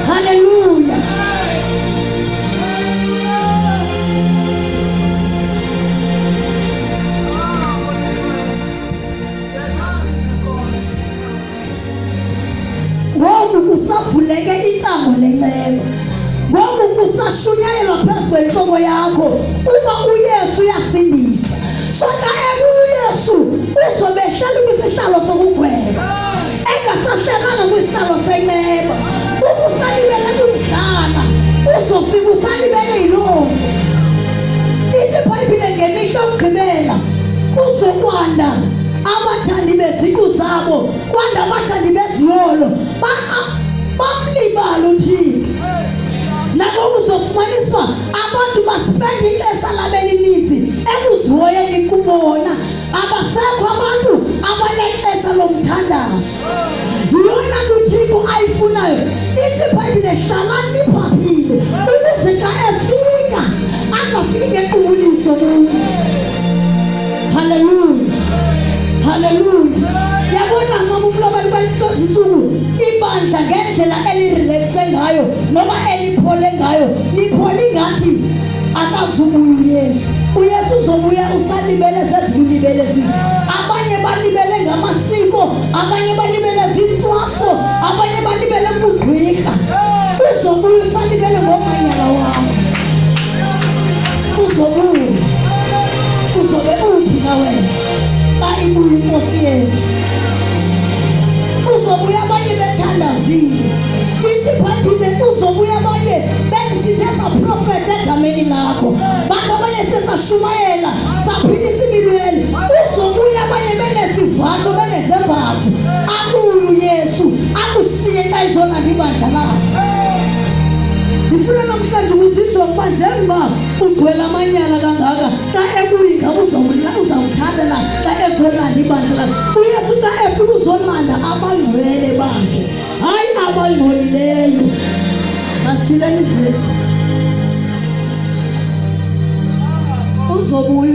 Hallelujah. Ngoku kusavuleke icango lenceba. Ngoku kusashunyayelwa phezu kwentloko yakho uba uYesu uyasindisa. Sona uYesu uzobe ehleli kwisihlalo sokugweba, engasahlekanga kwisihlalo senceba. Ukusalibele kumdlala uzofika usalibele yiloo nto. Ithi iBhayibhile ngemihla yokugqibela kuzokwanda abathandi beziqu zabo, kwanda abathandi beziyolo, bamlibala uThixo. Nako uzofumanisa abantu baspenda ixesha labo elininzi ekuzihoyeni kubona. Abasekho abantu abanexesha lomthandazo. Yona nto uThixo ayifunayo. Ithi iBhayibhile hlalani niphaphile ukuze xa efika angafiki ngequbuliso kuyo. Hallelujah. Hallelujah. Yabona mama umlobali kwantosi insuku ibandla ngendlela elirelaxe ngayo noma eliphole ngayo, liphole ngathi akazubuya uYesu. uYesu uzobuya usalibele sezilibele sizo. Abanye balibele ngamasiko, abanye balibele zintwaso, abanye balibele kugqwirha. Uzobuya usalibele ngomanyala wakho. Uzobuya. Uzobe uphi nawe? Ibuye inkosi yethu. Uzobuya abanye bethandazile. Ithi iBhayibhile uzobuya abanye bethi sithetha profeta egameni lakho. Bantu abanye sesashumayela saphilisa ibilweli. Uzobuya abanye benesivatho benezembatho. Abuye uYesu akushiye kayizona libandla lakho. Ngifuna namhlanje ukuzijonga ukuba njengoba ugcwele amanyala kangaka, xa ebuyika uzawuthatha na xa ezolanda ibandla lakhe. uYesu xa efika uzolanda abangcwele bakhe, hayi abangcolileyo. Masithileni ivesi. Uzobuya